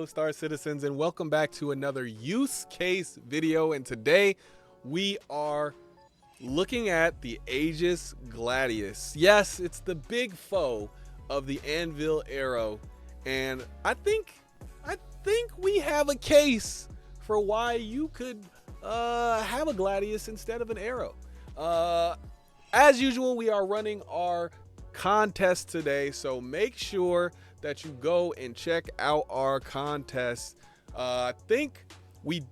Star citizens, and welcome back to another use case video. And today we are looking at the Aegis Gladius. Yes, it's the big foe of the Anvil Arrow, and I think we have a case for why you could have a Gladius instead of an arrow. As usual, we are running our contest today, so make sure that you go and check out our contest. I think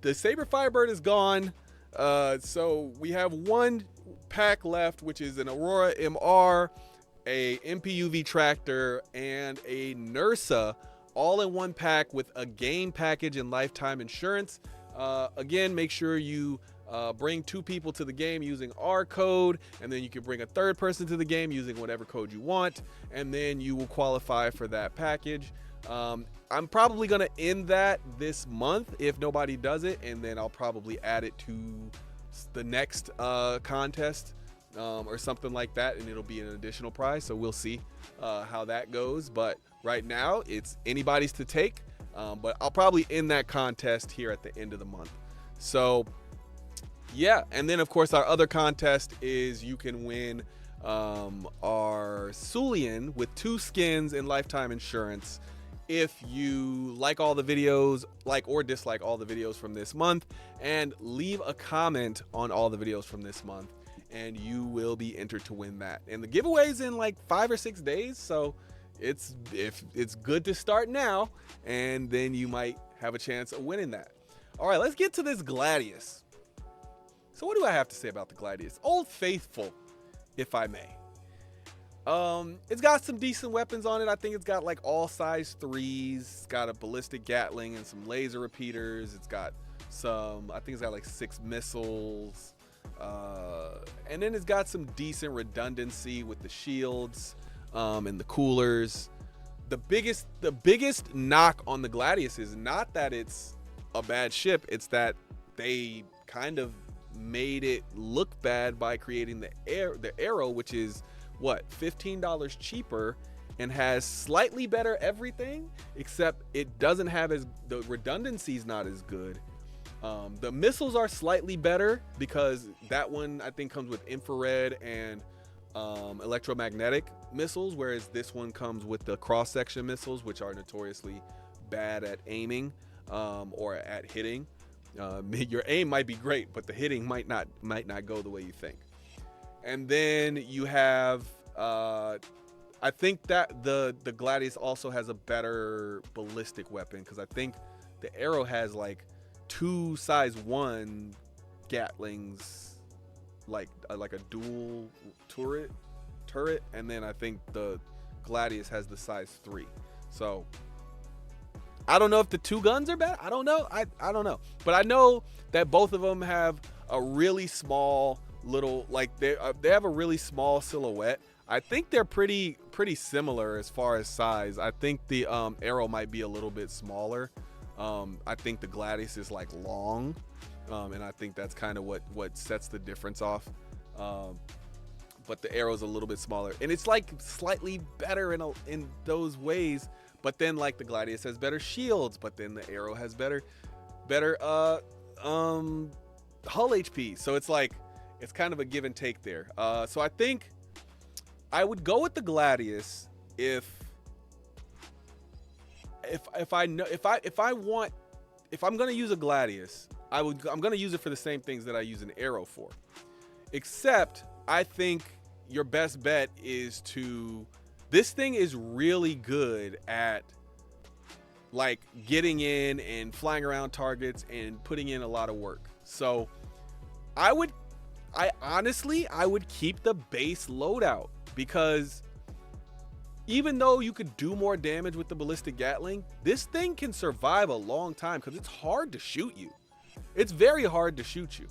the Saber Firebird is gone, so we have one pack left, which is an Aurora MR, a MPUV tractor, and a Nursa, all in one pack with a game package and lifetime insurance. Again, make sure you bring 2 people to the game using our code, and then you can bring a 3rd person to the game using whatever code you want, and then you will qualify for that package. I'm probably going to end that this month if nobody does it, and then I'll probably add it to the next contest or something like that, and it'll be an additional prize. So we'll see how that goes, but right now it's anybody's to take, but I'll probably end that contest here at the end of the month. So yeah, and then of course our other contest is you can win our Sulian with 2 skins and lifetime insurance if you like all the videos, like or dislike all the videos from this month, and leave a comment on all the videos from this month, and you will be entered to win that. And the giveaway's in like 5 or 6 days, so it's good to start now, and then you might have a chance of winning that. All right, let's get to this Gladius. So what do I have to say about the Gladius? Old Faithful, if I may. It's got some decent weapons on it. I think it's got like all size 3s. It's got a ballistic Gatling and some laser repeaters. It's got some, I think it's got like 6 missiles. And then it's got some decent redundancy with the shields and the coolers. The biggest knock on the Gladius is not that it's a bad ship. It's that they kind of made it look bad by creating the arrow, which is what, $15 cheaper and has slightly better everything, except it doesn't have the redundancy's not as good. The missiles are slightly better because that one I think comes with infrared and electromagnetic missiles, whereas this one comes with the cross-section missiles, which are notoriously bad at aiming or at hitting. Your aim might be great, but the hitting might not go the way you think. And then you have I think that the Gladius also has a better ballistic weapon, because I think the arrow has like 2 size 1 Gatlings, like a dual turret, and then I think the Gladius has the size 3. So I don't know if the 2 guns are bad. I don't know. I don't know. But I know that both of them have a really small little, like they have a really small silhouette. I think they're pretty similar as far as size. I think the arrow might be a little bit smaller. I think the Gladius is like long, and I think that's kind of what sets the difference off. But the arrow's a little bit smaller, and it's like slightly better in those ways. But then like the Gladius has better shields, but then the arrow has better hull HP. So it's like, it's kind of a give and take there. So I think I would go with the Gladius if I'm gonna use a Gladius, I'm gonna use it for the same things that I use an arrow for. Except I think your best bet is this thing is really good at like getting in and flying around targets and putting in a lot of work. So I would keep the base loadout, because even though you could do more damage with the ballistic Gatling, this thing can survive a long time because it's hard to shoot you. It's very hard to shoot you.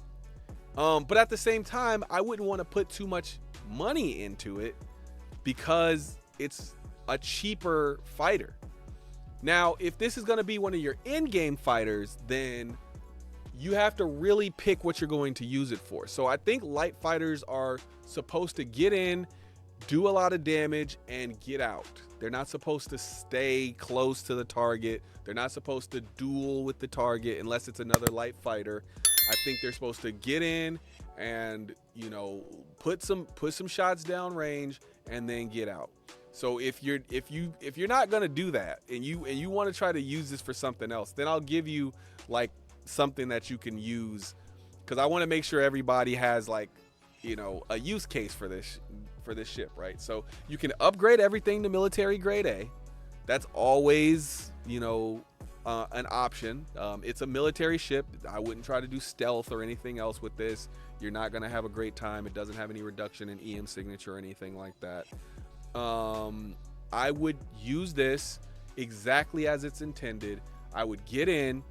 But at the same time, I wouldn't want to put too much money into it because it's a cheaper fighter. Now, if this is going to be one of your in-game fighters, then you have to really pick what you're going to use it for. So I think light fighters are supposed to get in do a lot of damage, and get out. They're not supposed to stay close to the target. They're not supposed to duel with the target unless it's another light fighter. I think they're supposed to get in and, you know, put some shots down range and then get out. So if you're not gonna do that and you want to try to use this for something else, then I'll give you like something that you can use, because I want to make sure everybody has, like, you know, a use case for this ship, right? So you can upgrade everything to military grade A. That's always, you know, an option. It's a military ship. I wouldn't try to do stealth or anything else with this. You're not gonna have a great time. It doesn't have any reduction in EM signature or anything like that. I would use this exactly as it's intended. I would get in,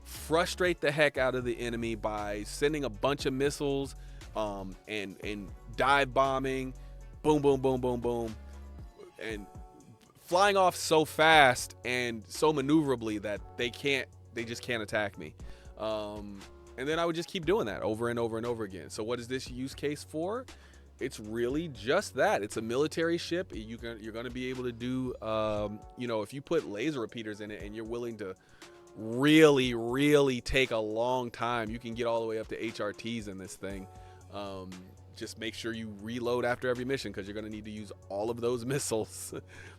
frustrate the heck out of the enemy by sending a bunch of missiles, and dive bombing, boom, boom, boom, boom, boom, and flying off so fast and so maneuverably that they just can't attack me. And then I would just keep doing that over and over and over again. So what is this use case for? It's really just that. It's a military ship. You're going to be able to do, you know, if you put laser repeaters in it and you're willing to really, really take a long time, you can get all the way up to HRTs in this thing. Just make sure you reload after every mission, because you're going to need to use all of those missiles.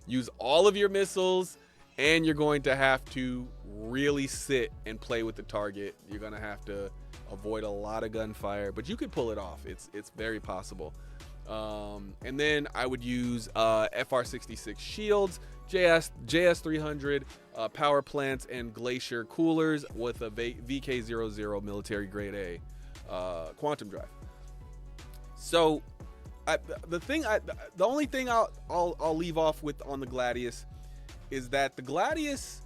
Use all of your missiles, and you're going to have to really sit and play with the target. You're going to have to avoid a lot of gunfire, but you could pull it off. It's very possible. And then I would use FR66 shields, JS300 power plants, and Glacier coolers with a VK00 military grade A quantum drive. So the only thing I'll leave off with on the Gladius is that the Gladius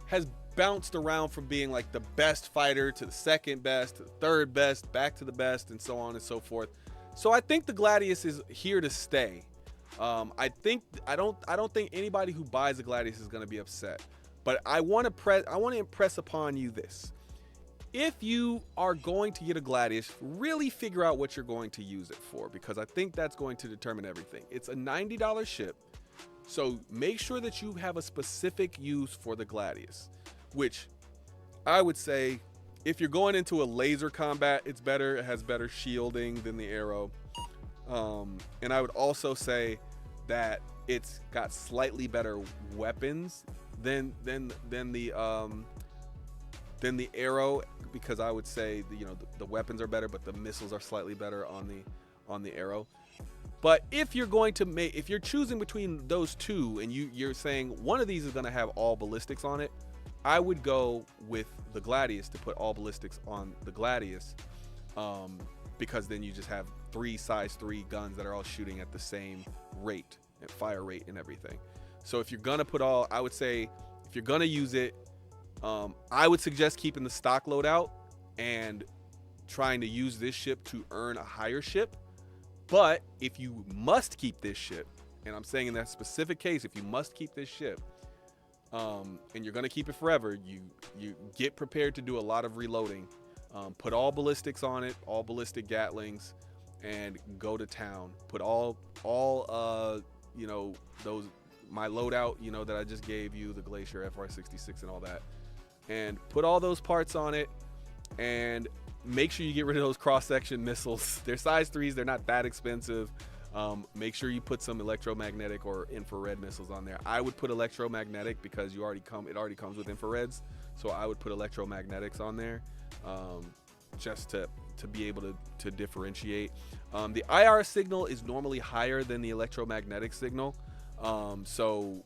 has bounced around from being like the best fighter to the second best to the third best, back to the best, and so on and so forth. So I think the Gladius is here to stay. I don't think anybody who buys a Gladius is going to be upset. But I want to impress upon you this. If you are going to get a Gladius, really figure out what you're going to use it for, because I think that's going to determine everything. It's a $90 ship, so make sure that you have a specific use for the Gladius, which I would say if you're going into a laser combat, it's better. It has better shielding than the Arrow. And I would also say that it's got slightly better weapons than the Arrow, because I would say the weapons are better, but the missiles are slightly better on the Arrow. But if you're choosing between those two, and you're saying one of these is going to have all ballistics on it, I would go with the Gladius to put all ballistics on the Gladius, because then you just have 3 size 3 guns that are all shooting at the same rate and fire rate and everything. So if you're gonna put all, I would say if you're gonna use it, I would suggest keeping the stock loadout and trying to use this ship to earn a higher ship. But if you must keep this ship, and I'm saying in that specific case, if you must keep this ship, and you're gonna keep it forever, you get prepared to do a lot of reloading. Put all ballistics on it, all ballistic Gatlings, and go to town. Put all those, my loadout, that I just gave you, the Glacier, FR66, and all that, and put all those parts on it, and make sure you get rid of those cross-section missiles. They're size 3s, they're not that expensive. Make sure you put some electromagnetic or infrared missiles on there. I would put electromagnetic because it already comes with infrareds, so I would put electromagnetics on there, just to be able to differentiate. The IR signal is normally higher than the electromagnetic signal, so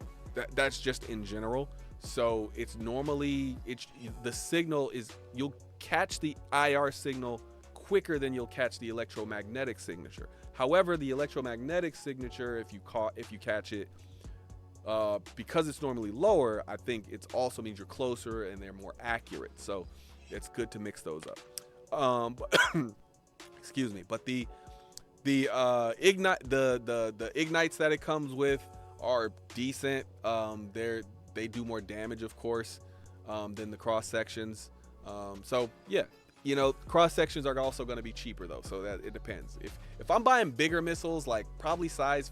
that's just in general. So it's normally the signal is, you'll catch the IR signal quicker than you'll catch the electromagnetic signature. However, the electromagnetic signature, if you catch it, because it's normally lower, I think it also means you're closer and they're more accurate. So it's good to mix those up. Excuse me. But the ignites that it comes with are decent. They do more damage, of course, than the cross sections. So yeah, You know, cross sections are also going to be cheaper though, so that it depends. If I'm buying bigger missiles, like probably size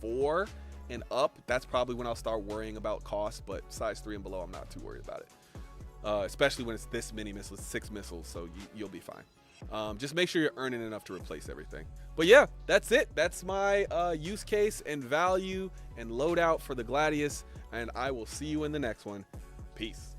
4 and up, that's probably when I'll start worrying about cost. But size 3 and below, I'm not too worried about it. Especially when it's this many missiles, 6 missiles, so you'll be fine. Just make sure you're earning enough to replace everything. But yeah, that's it. That's my use case and value and loadout for the Gladius, and I will see you in the next one. Peace.